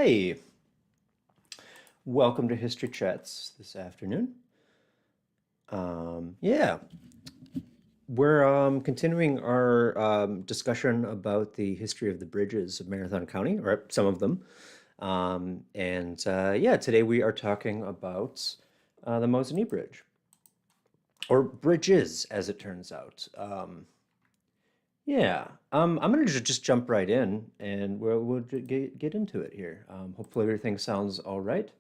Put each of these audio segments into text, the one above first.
Hi, welcome to History Chats this afternoon. Yeah, we're continuing our discussion about the history of the bridges of Marathon County, or some of them. Yeah, today we are talking about the Mosinee Bridge, or bridges, as it turns out. I'm gonna just jump right in, and we'll get into it here. Hopefully everything sounds all right.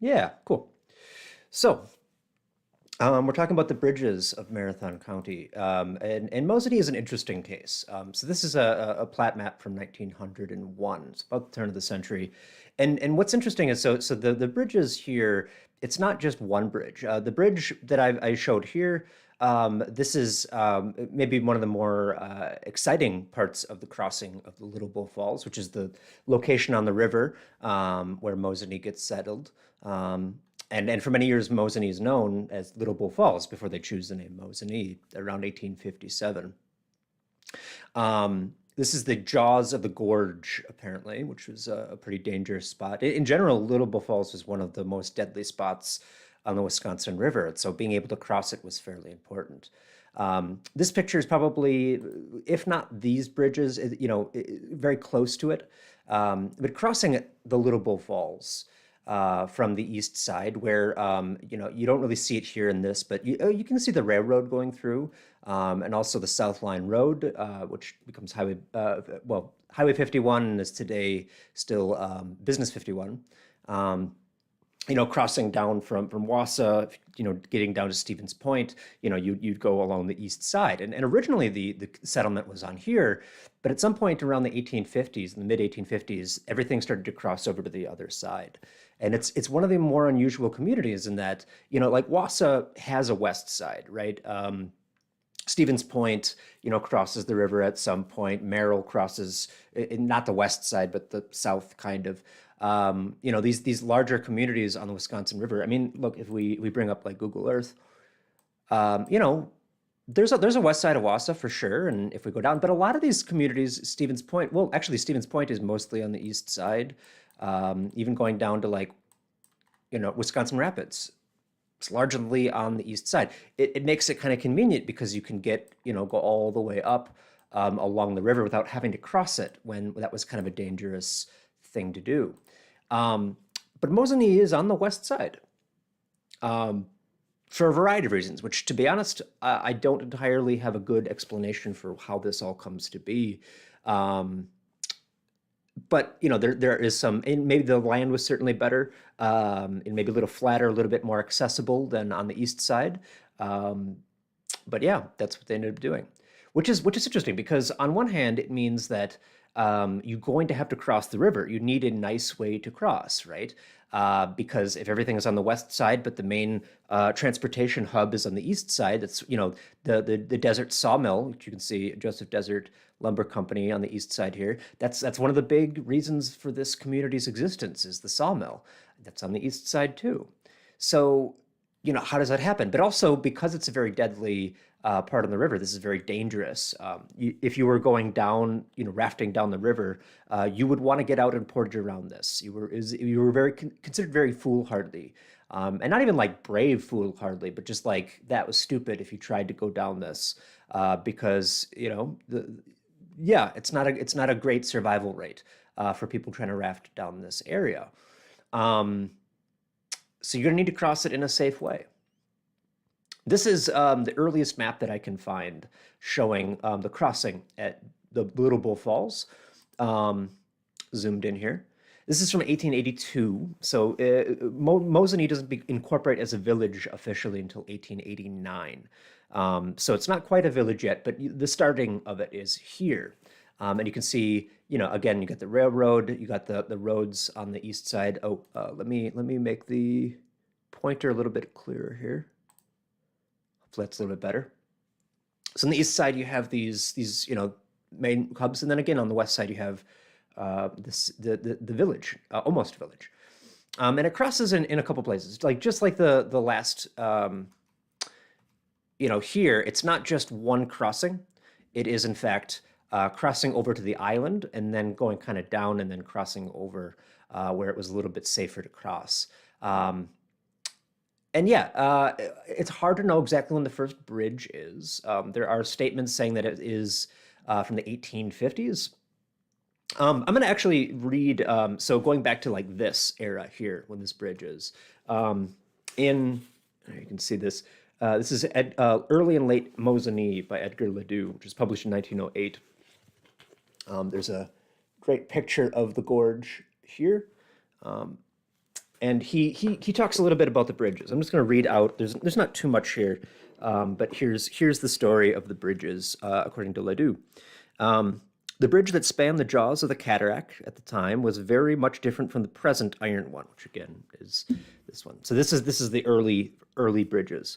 Yeah, cool. So, we're talking about the bridges of Marathon County, and Mosinee is an interesting case. So this is a plat map from 1901. It's about the turn of the century, and what's interesting is so the bridges here. It's not just one bridge. The bridge that I showed here. This is maybe one of the more exciting parts of the crossing of the Little Bull Falls, which is the location on the river where Mosinee gets settled. And for many years, Mosinee is known as Little Bull Falls before they choose the name Mosinee around 1857. This is the jaws of the gorge, apparently, which was a pretty dangerous spot. In general, Little Bull Falls was one of the most deadly spots on the Wisconsin River, so being able to cross it was fairly important. This picture is probably, if not these bridges, very close to it. But crossing the Little Bull Falls from the east side, where you don't really see it here in this, but you can see the railroad going through, and also the South Line Road, which becomes Highway 51 is today still Business 51. Crossing down from Wausau, getting down to Stevens Point, you'd go along the east side. And originally the settlement was on here, but at some point around the 1850s, in the mid 1850s, everything started to cross over to the other side. And it's one of the more unusual communities in that, like Wausau has a west side, right? Stevens Point, crosses the river at some point. Merrill crosses, not the west side, but the south kind of. These larger communities on the Wisconsin River. I mean, look, if we bring up like Google Earth, there's a west side of Wausau for sure. And if we go down, but a lot of these communities, Stevens Point, well, actually Stevens Point is mostly on the east side, even going down to like, Wisconsin Rapids. It's largely on the east side. It makes it kind of convenient because you can get, go all the way up along the river without having to cross it when that was kind of a dangerous thing to do. But Mosinee is on the west side for a variety of reasons, which, to be honest, I don't entirely have a good explanation for how this all comes to be. But there is some, and maybe the land was certainly better, and maybe a little flatter, a little bit more accessible than on the east side. But yeah, that's what they ended up doing, which is interesting because on one hand it means that you're going to have to cross the river. You need a nice way to cross, right? Because if everything is on the west side, but the main transportation hub is on the east side, that's the Desert Sawmill, which you can see Joseph Desert Lumber Company on the east side here. That's one of the big reasons for this community's existence is the sawmill. That's on the east side too. So how does that happen? But also because it's a very deadly part of the river, this is very dangerous. If you were going down, rafting down the river, you would want to get out and portage around this. You were very considered very foolhardy, and not even like brave foolhardy, but just like that was stupid if you tried to go down this, because it's not a great survival rate for people trying to raft down this area. So you're gonna need to cross it in a safe way. This is the earliest map that I can find showing the crossing at the Little Bull Falls. Zoomed in here. This is from 1882. So Mosinee doesn't incorporate as a village officially until 1889. So it's not quite a village yet, but the starting of it is here. And you can see, again, you got the railroad, you got the roads on the east side. Oh, let me make the pointer a little bit clearer here. Hopefully that's a little bit better. So on the east side, you have these main hubs, and then again on the west side, you have the village, almost village, and it crosses in a couple places, just like the last. Here it's not just one crossing; it is in fact crossing over to the island and then going kind of down and then crossing over where it was a little bit safer to cross. Um, and yeah, it's hard to know exactly when the first bridge is. There are statements saying that it is from the 1850s. I'm going to actually read, so going back to like this era here, when this bridge is. Um, in, you can see this. This is Early and Late Mosinee by Edgar Ledoux, which was published in 1908. There's a great picture of the gorge here. And he talks a little bit about the bridges. I'm just going to read out. There's not too much here, but here's the story of the bridges according to Ledoux. The bridge that spanned the jaws of the cataract at the time was very much different from the present iron one, which again is this one. So this is the early bridges.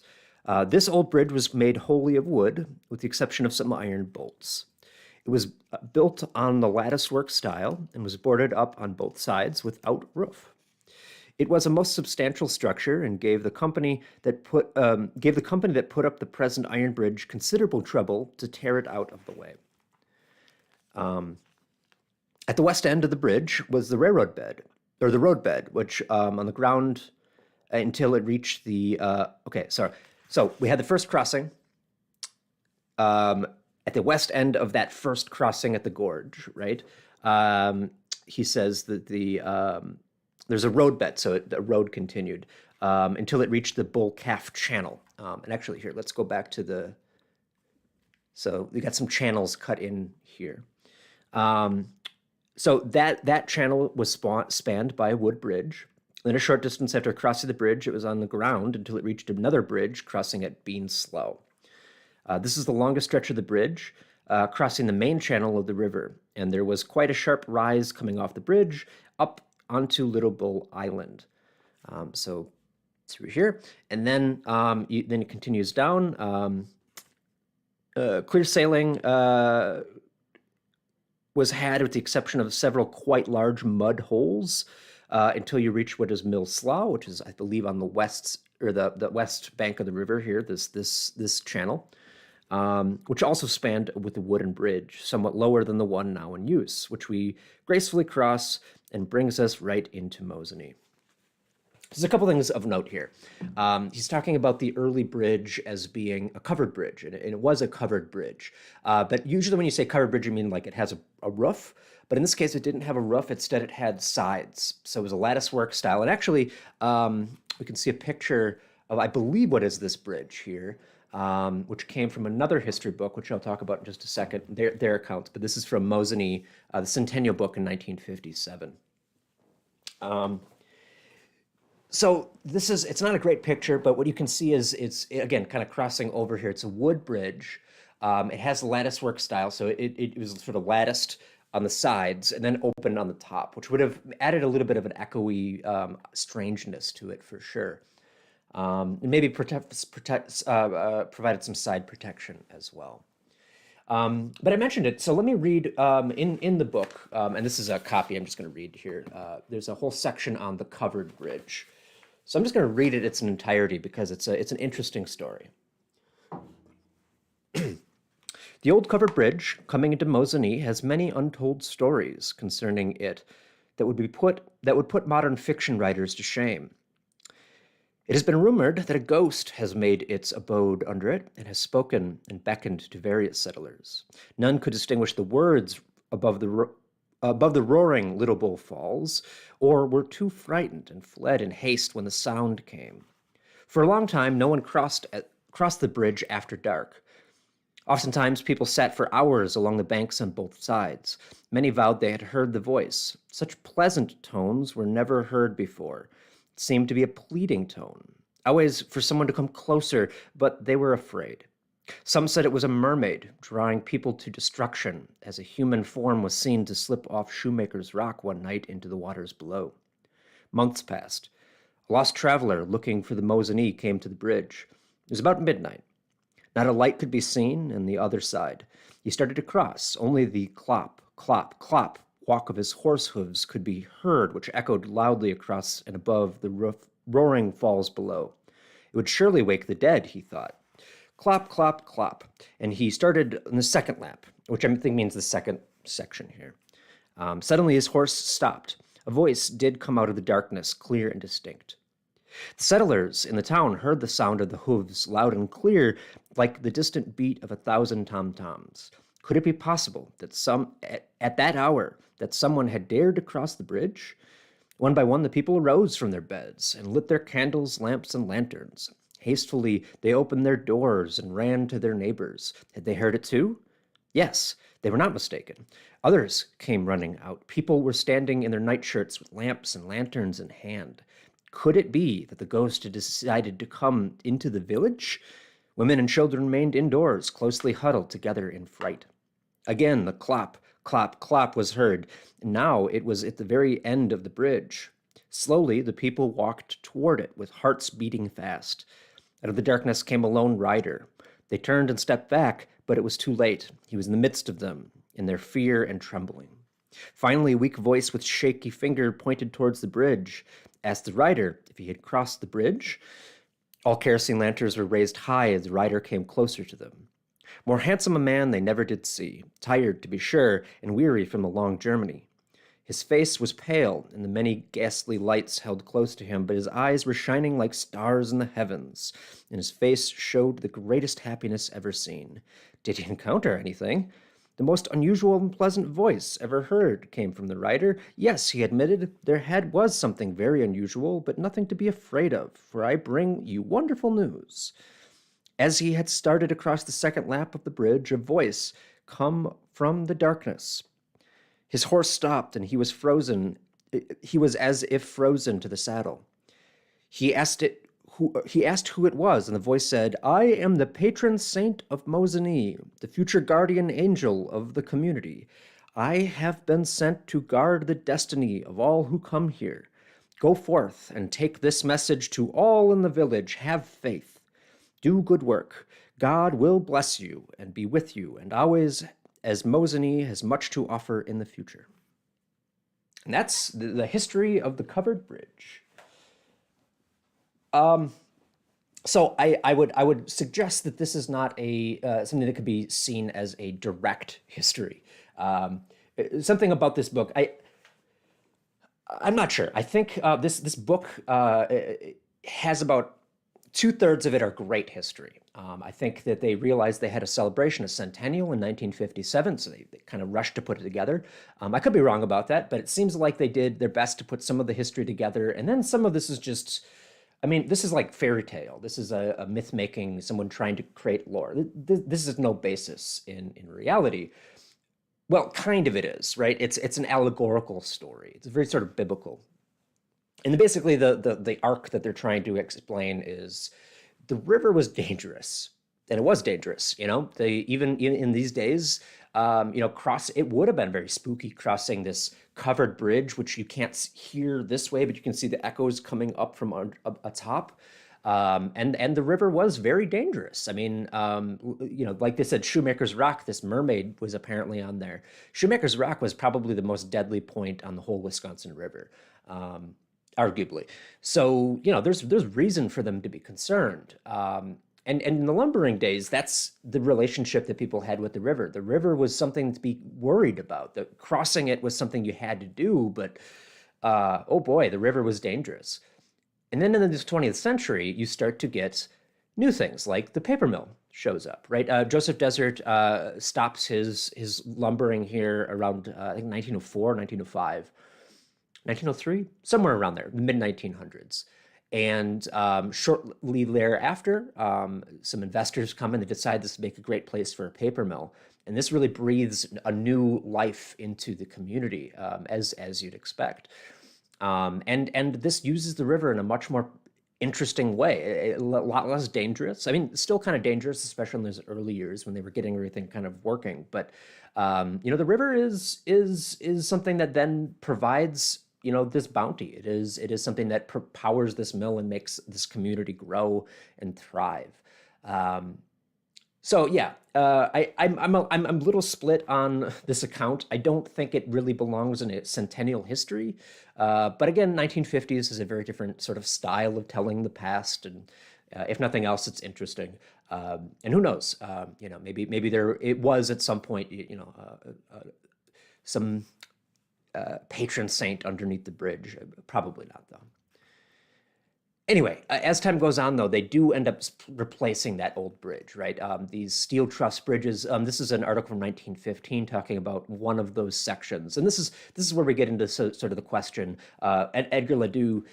This old bridge was made wholly of wood, with the exception of some iron bolts. It was built on the latticework style and was boarded up on both sides without roof. It was a most substantial structure and gave the company that put up the present iron bridge considerable trouble to tear it out of the way. At the west end of the bridge was the railroad bed, or the road bed, which on the ground until it reached the. Okay, sorry. So we had the first crossing. At the west end of that first crossing at the gorge, right? He says that there's a road bed, so the road continued until it reached the Bull Calf Channel. And actually, here, let's go back to the. So we got some channels cut in here. So that channel was spanned by a wood bridge. Then a short distance after crossing the bridge, it was on the ground until it reached another bridge crossing at Bean Slough. This is the longest stretch of the bridge, crossing the main channel of the river, and there was quite a sharp rise coming off the bridge up onto Little Bull Island. So through here, and then then it continues down. Clear sailing was had with the exception of several quite large mud holes until you reach what is Mill Slough, which is, I believe, on the west or the west bank of the river here. This channel, which also spanned with a wooden bridge, somewhat lower than the one now in use, which we gracefully cross and brings us right into Mosinee. There's a couple things of note here. He's talking about the early bridge as being a covered bridge, and it was a covered bridge. But usually when you say covered bridge, you mean like it has a roof. But in this case, it didn't have a roof. Instead, it had sides. So it was a latticework style. And actually, we can see a picture of, I believe, what is this bridge here, which came from another history book, which I'll talk about in just a second, their accounts. But this is from Mosinee, the Centennial book in 1957. So it's not a great picture, but what you can see is it's, again, kind of crossing over here. It's a wood bridge. It has latticework style, so it was sort of latticed on the sides and then opened on the top, which would have added a little bit of an echoey strangeness to it for sure. And maybe provided some side protection as well. But I mentioned it, so let me read in the book, and this is a copy I'm just going to read here. There's a whole section on the covered bridge. So I'm just going to read it in its entirety because it's an interesting story. The old covered bridge coming into Mosinee has many untold stories concerning it that would put modern fiction writers to shame. It has been rumored that a ghost has made its abode under it and has spoken and beckoned to various settlers. None could distinguish the words above the roaring Little Bull Falls, or were too frightened and fled in haste when the sound came. For a long time, no one crossed the bridge after dark. Oftentimes, people sat for hours along the banks on both sides. Many vowed they had heard the voice. Such pleasant tones were never heard before. It seemed to be a pleading tone, always for someone to come closer, but they were afraid. Some said it was a mermaid drawing people to destruction, as a human form was seen to slip off Shoemaker's Rock one night into the waters below. Months passed. A lost traveler looking for the Mosinee came to the bridge. It was about midnight. Not a light could be seen on the other side. He started to cross. Only the clop, clop, clop walk of his horse hooves could be heard, which echoed loudly across and above the roaring falls below. It would surely wake the dead, he thought. Clop, clop, clop. And he started in the second lap, which I think means the second section here. Suddenly his horse stopped. A voice did come out of the darkness, clear and distinct. The settlers in the town heard the sound of the hooves loud and clear, like the distant beat of 1,000 tom-toms. Could it be possible that at that hour that someone had dared to cross the bridge? One by one the people arose from their beds and lit their candles, lamps, and lanterns. Hastily they opened their doors and ran to their neighbors. Had they heard it too? Yes, they were not mistaken. Others came running out. People were standing in their nightshirts with lamps and lanterns in hand. Could it be that the ghost had decided to come into the village? Women and children remained indoors, closely huddled together in fright. Again, the clop, clop, clop was heard. Now it was at the very end of the bridge. Slowly, the people walked toward it, with hearts beating fast. Out of the darkness came a lone rider. They turned and stepped back, but it was too late. He was in the midst of them, in their fear and trembling. Finally, a weak voice with shaky finger pointed towards the bridge, asked the rider if he had crossed the bridge. All kerosene lanterns were raised high as the rider came closer to them. More handsome a man they never did see, tired, to be sure, and weary from the long journey. His face was pale, and the many ghastly lights held close to him, but his eyes were shining like stars in the heavens, and his face showed the greatest happiness ever seen. Did he encounter anything? The most unusual and pleasant voice ever heard came from the rider. Yes, he admitted, there was something very unusual, but nothing to be afraid of, for I bring you wonderful news. As he had started across the second lap of the bridge, a voice come from the darkness. His horse stopped, and he was frozen. He was as if frozen to the saddle. He asked who it was, and the voice said, I am the patron saint of Mosinee, the future guardian angel of the community. I have been sent to guard the destiny of all who come here. Go forth and take this message to all in the village. Have faith. Do good work. God will bless you and be with you, and always, as Mosinee has much to offer in the future. And that's the history of the covered bridge. So I would suggest that this is not a something that could be seen as a direct history. Something about this book, I'm not sure. I think this book has about 2/3 of it are great history. I think that they realized they had a celebration, a centennial in 1957, so they kind of rushed to put it together. I could be wrong about that, but it seems like they did their best to put some of the history together, and then some of this is just, I mean, this is like fairy tale. This is a myth making, someone trying to create lore. This is no basis in reality. Well, kind of it is, right? It's an allegorical story. It's very sort of biblical. And basically the arc that they're trying to explain is the river was dangerous. And it was dangerous, you know. They even in these days, you know, it would have been very spooky crossing this covered bridge, which you can't hear this way, but you can see the echoes coming up from atop. And the river was very dangerous. I mean, you know, like they said, Shoemaker's Rock, this mermaid was apparently on there. Shoemaker's Rock was probably the most deadly point on the whole Wisconsin River, arguably. So, you know, there's reason for them to be concerned. And in the lumbering days, that's the relationship that people had with the river. The river was something to be worried about. Crossing it was something you had to do, but oh boy, the river was dangerous. And then in the 20th century, you start to get new things, like the paper mill shows up, right? Joseph Desert stops his lumbering here around, I think, 1904, 1905, 1903, somewhere around there, mid-1900s. And shortly thereafter, some investors come and they decide this would make a great place for a paper mill. And this really breathes a new life into the community, as you'd expect. And this uses the river in a much more interesting way, a lot less dangerous. I mean, still kind of dangerous, especially in those early years when they were getting everything kind of working. But you know, the river is something that then provides, you know, this bounty. It is something that powers this mill and makes this community grow and thrive. So yeah, I'm a little split on this account. I don't think it really belongs in a centennial history. But again, 1950s is a very different sort of style of telling the past, and if nothing else, it's interesting. And who knows? Maybe there it was at some point. Some patron saint underneath the bridge. Probably not, though. Anyway, as time goes on, though, they do end up replacing that old bridge, right? These steel truss bridges. This is an article from 1915 talking about one of those sections, and this is where we get into sort of the question. Edgar Ledoux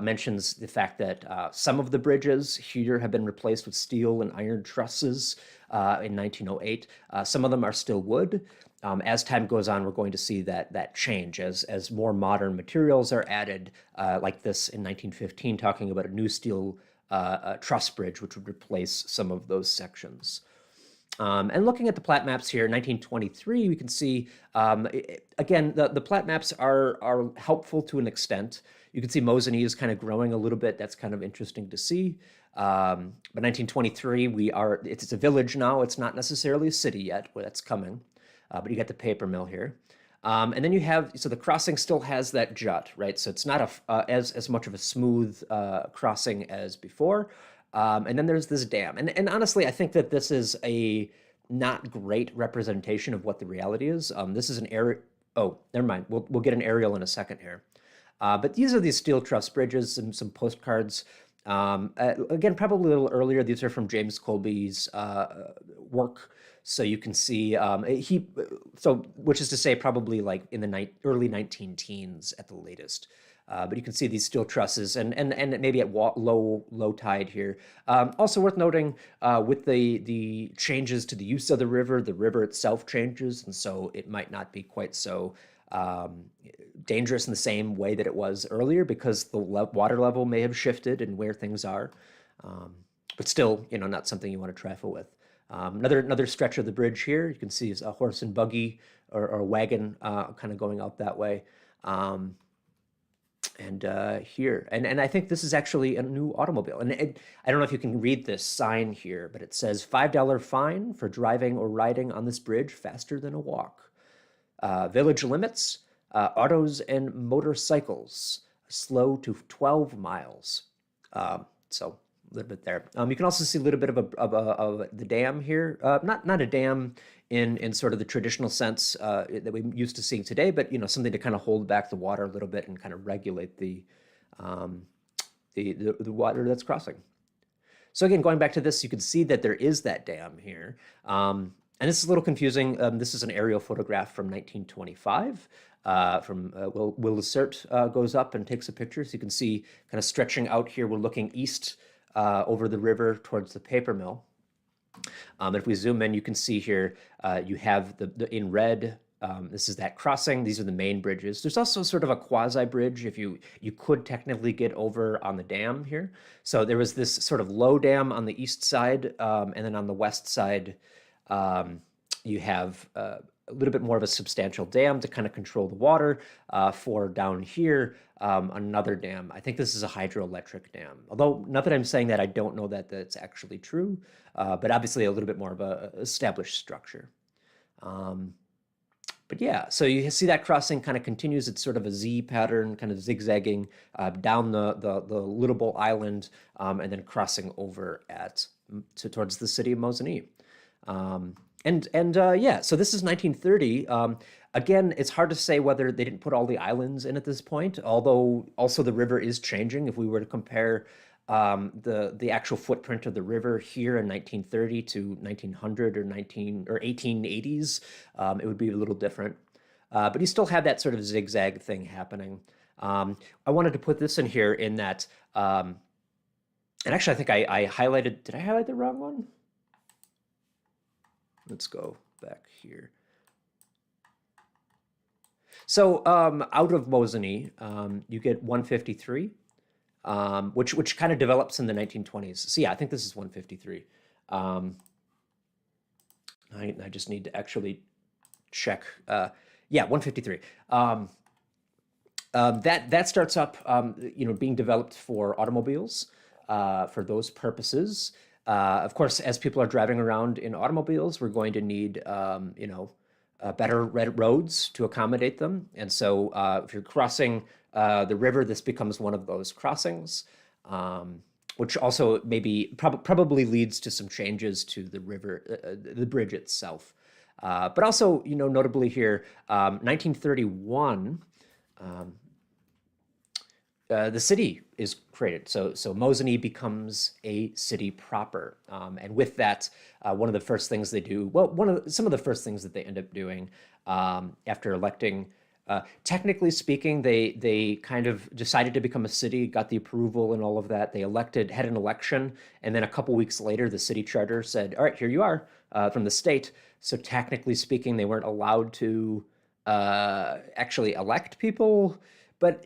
mentions the fact that some of the bridges here have been replaced with steel and iron trusses in 1908. Some of them are still wood. As time goes on, we're going to see that change as more modern materials are added, like this in 1915, talking about a new steel truss bridge, which would replace some of those sections. And looking at the plat maps here, 1923, we can see, again, the plat maps are helpful to an extent. You can see Mosinee is kind of growing a little bit. That's kind of interesting to see. But 1923, it's a village now. It's not necessarily a city yet, but that's coming. But you got the paper mill here. And then you have, so the crossing still has that jut, right? So it's not as much of a smooth crossing as before. And then there's this dam. And honestly, I think that this is a not great representation of what the reality is. This is an area. Oh, never mind. We'll get an aerial in a second here. But these are these steel truss bridges and some postcards. Again, probably a little earlier. These are from James Colby's work. So you can see which is to say probably like in the early 19 teens at the latest. But you can see these steel trusses and maybe at low tide here. Also worth noting with the changes to the use of the river itself changes, and so it might not be quite so dangerous in the same way that it was earlier because the water level may have shifted and where things are. But still, not something you want to trifle with. Another stretch of the bridge here, you can see is a horse and buggy or a wagon kind of going out that way. Here, and I think this is actually a new automobile. And I don't know if you can read this sign here, but it says $5 fine for driving or riding on this bridge faster than a walk. Village limits, autos and motorcycles, slow to 12 miles. So a little bit there. You can also see a little bit of the dam here. Not a dam in sort of the traditional sense that we're used to seeing today, but something to kind of hold back the water a little bit and kind of regulate the water that's crossing. So again, going back to this, you can see that there is that dam here. And this is a little confusing. This is an aerial photograph from 1925. Will Lacerte goes up and takes a picture. So you can see kind of stretching out here. We're looking east over the river towards the paper mill. If we zoom in, you can see here, you have the in red, this is that crossing. These are the main bridges. There's also sort of a quasi bridge if you could technically get over on the dam here. So there was this sort of low dam on the east side, and then on the west side, you have a little bit more of a substantial dam to kind of control the water. For down here, another dam. I think this is a hydroelectric dam. Although, not that I'm saying that, I don't know that that's actually true, but obviously a little bit more of a established structure. But yeah, so you see that crossing kind of continues. It's sort of a Z pattern, kind of zigzagging down the Little Island, and then crossing over towards the city of Mosinee. Yeah, so this is 1930. Again, it's hard to say whether they didn't put all the islands in at this point, although also the river is changing. If we were to compare the actual footprint of the river here in 1930 to 1900 or 1880s, it would be a little different. But you still have that sort of zigzag thing happening. I wanted to put this in here in that, and actually I think I highlighted, did I highlight the wrong one? Let's go back here. So out of Mosinee, you get 153, which kind of develops in the 1920s. So yeah, I think this is 153. I just need to actually check. Yeah, 153. That starts up, being developed for automobiles, for those purposes. Of course, as people are driving around in automobiles, we're going to need, better roads to accommodate them. And so if you're crossing the river, this becomes one of those crossings. which also maybe probably leads to some changes to the river, the bridge itself. But also, notably here, 1931, the city is created. So Mosinee becomes a city proper, and with that, one of the first things they do, well, some of the first things that they end up doing after electing. Technically speaking, they kind of decided to become a city, got the approval and all of that. They had an election, and then a couple weeks later, the city charter said, "All right, here you are from the state." So technically speaking, they weren't allowed to actually elect people, but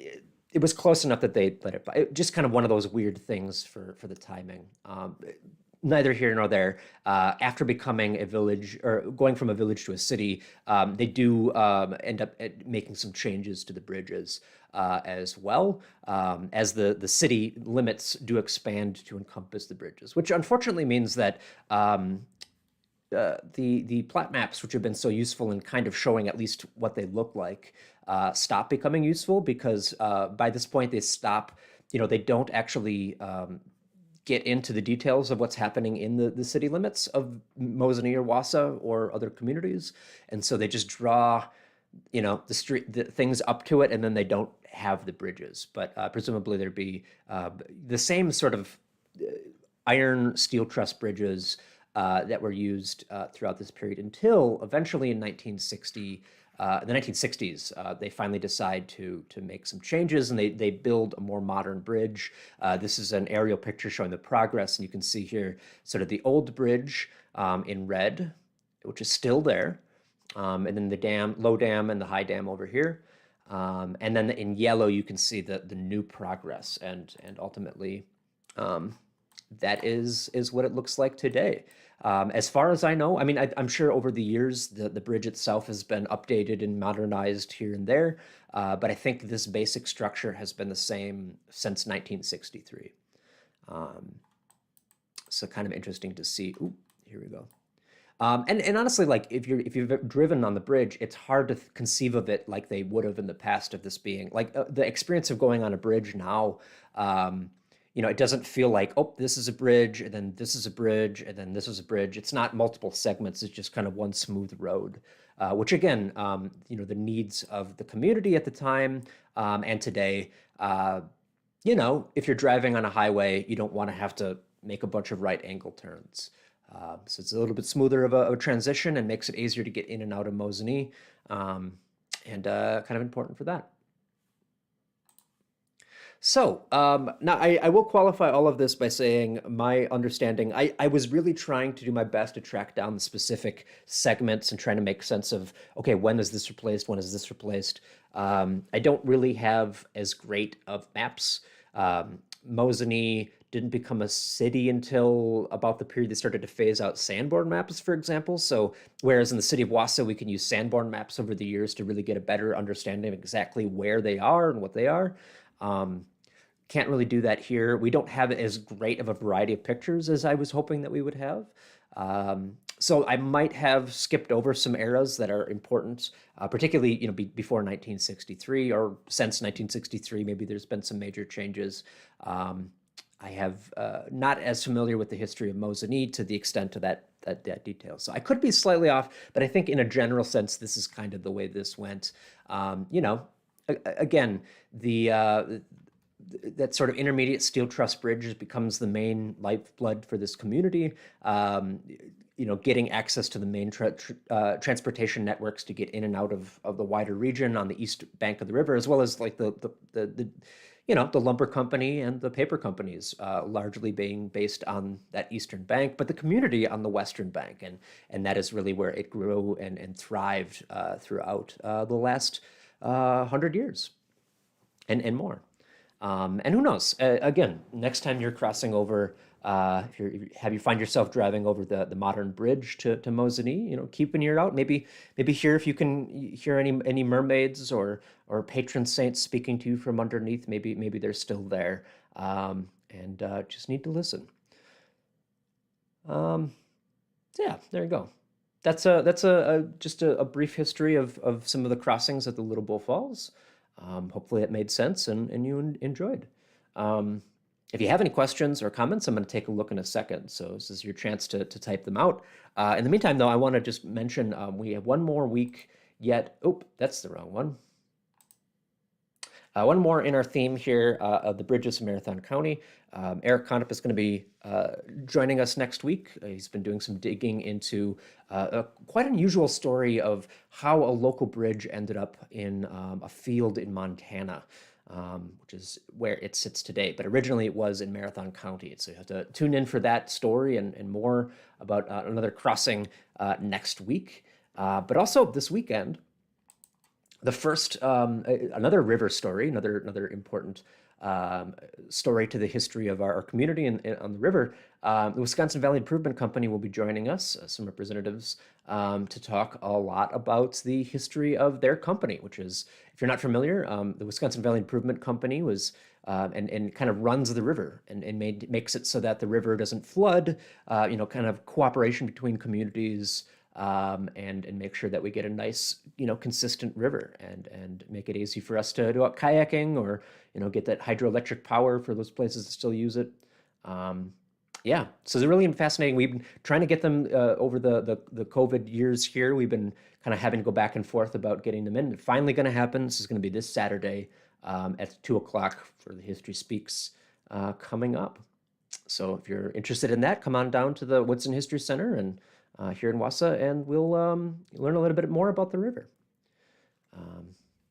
it was close enough that they let it by. Just kind of one of those weird things for the timing. Neither here nor there. After becoming a village or going from a village to a city, they do end up making some changes to the bridges as well, as the city limits do expand to encompass the bridges, which unfortunately means that the plat maps, which have been so useful in kind of showing at least what they look like, stop becoming useful because by this point they stop. They don't actually get into the details of what's happening in the city limits of Mosinee or Wausau or other communities, and so they just draw, the things up to it, and then they don't have the bridges. But presumably there'd be the same sort of iron steel truss bridges that were used throughout this period until eventually in 1960, the 1960s, they finally decide to make some changes, and they build a more modern bridge. This is an aerial picture showing the progress, and you can see here sort of the old bridge in red, which is still there, and then the low dam and the high dam over here. And then in yellow, you can see the new progress, and ultimately that is what it looks like today. As far as I know, I mean, I'm sure over the years the bridge itself has been updated and modernized here and there, but I think this basic structure has been the same since 1963. So kind of interesting to see. Ooh, here we go. And honestly, like if you've driven on the bridge, it's hard to conceive of it like they would have in the past of this being like the experience of going on a bridge now. It doesn't feel like, oh, this is a bridge, and then this is a bridge, and then this is a bridge. It's not multiple segments. It's just kind of one smooth road, which again, the needs of the community at the time and today, if you're driving on a highway, you don't want to have to make a bunch of right angle turns. So it's a little bit smoother of a transition and makes it easier to get in and out of Mosinee, and kind of important for that. So now I will qualify all of this by saying my understanding, I was really trying to do my best to track down the specific segments and trying to make sense of, okay, when is this replaced? When is this replaced? I don't really have as great of maps. Mosinee didn't become a city until about the period they started to phase out Sanborn maps, for example. So whereas in the city of Wausau, we can use Sanborn maps over the years to really get a better understanding of exactly where they are and what they are. Can't really do that here. We don't have as great of a variety of pictures as I was hoping that we would have. So I might have skipped over some eras that are important, particularly before 1963 or since 1963. Maybe there's been some major changes. I have not as familiar with the history of Mosinee to the extent of that detail. So I could be slightly off, but I think in a general sense, this is kind of the way this went. Again, that sort of intermediate steel truss bridge becomes the main lifeblood for this community. Getting access to the main transportation networks to get in and out of the wider region on the east bank of the river, as well as like the lumber company and the paper companies, largely being based on that eastern bank, but the community on the western bank, and that is really where it grew and thrived throughout the last 100 years and more. And who knows? Again, next time you're crossing over, if you find yourself driving over the modern bridge to Mosinee, keep an ear out. Maybe hear if you can hear any mermaids or patron saints speaking to you from underneath. Maybe they're still there, and just need to listen. Yeah, there you go. That's just a brief history of some of the crossings at the Little Bull Falls. Hopefully it made sense and you enjoyed. If you have any questions or comments, I'm going to take a look in a second. So this is your chance to type them out. In the meantime, though, I want to just mention we have one more week yet. Oh, that's the wrong one. One more in our theme here of the Bridges of Marathon County. Eric Conop is going to be joining us next week. He's been doing some digging into a quite unusual story of how a local bridge ended up in a field in Montana, which is where it sits today. But originally it was in Marathon County. So you have to tune in for that story and more about another crossing next week. But also this weekend, the first another river story, another important story to the history of our community on the river. The Wisconsin Valley Improvement Company will be joining us, some representatives, to talk a lot about the history of their company, which is, if you're not familiar, the Wisconsin Valley Improvement Company was and kind of runs the river and makes it so that the river doesn't flood. Kind of cooperation between communities. And make sure that we get a nice, consistent river and make it easy for us to do out kayaking or, get that hydroelectric power for those places that still use it. Yeah, so it's really fascinating. We've been trying to get them over the COVID years here. We've been kind of having to go back and forth about getting them in. It's finally going to happen. This is going to be this Saturday at 2 o'clock for the History Speaks coming up. So if you're interested in that, come on down to the Woodson History Center and here in Wausau, and we'll learn a little bit more about the river.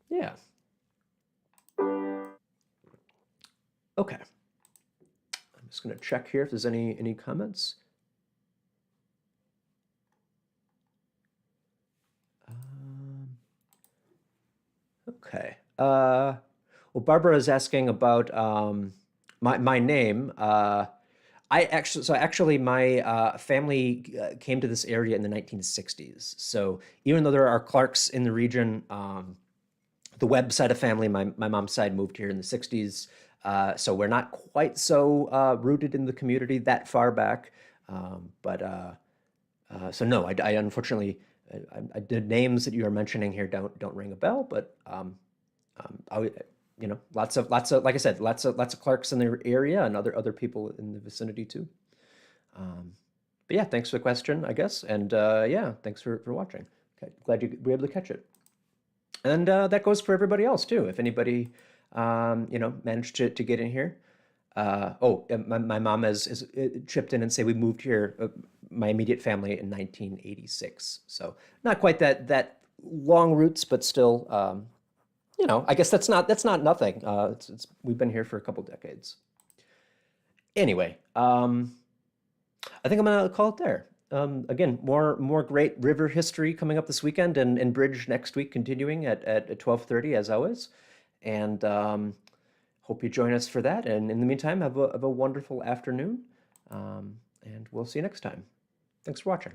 Yeah. Okay. I'm just going to check here if there's any comments. Okay. Well, Barbara is asking about my name. Actually, my family came to this area in the 1960s. So even though there are Clarks in the region, the Webb side of family, my mom's side moved here in the 60s. So we're not quite so rooted in the community that far back. So no, I unfortunately, the names that you are mentioning here don't ring a bell, but lots of like I said, lots of Clarks in the area and other people in the vicinity too. But yeah, thanks for the question, I guess, and yeah, thanks for watching. Okay, glad you were able to catch it. And that goes for everybody else too. If anybody managed to get in here. My mom has chipped in and say we moved here, my immediate family, in 1986. So not quite that long roots, but still, I guess that's not nothing. We've been here for a couple decades. Anyway, I think I'm gonna call it there. Again, more great river history coming up this weekend, and Bridge next week, continuing at 12:30 as always. And hope you join us for that. And in the meantime, have a wonderful afternoon. And we'll see you next time. Thanks for watching.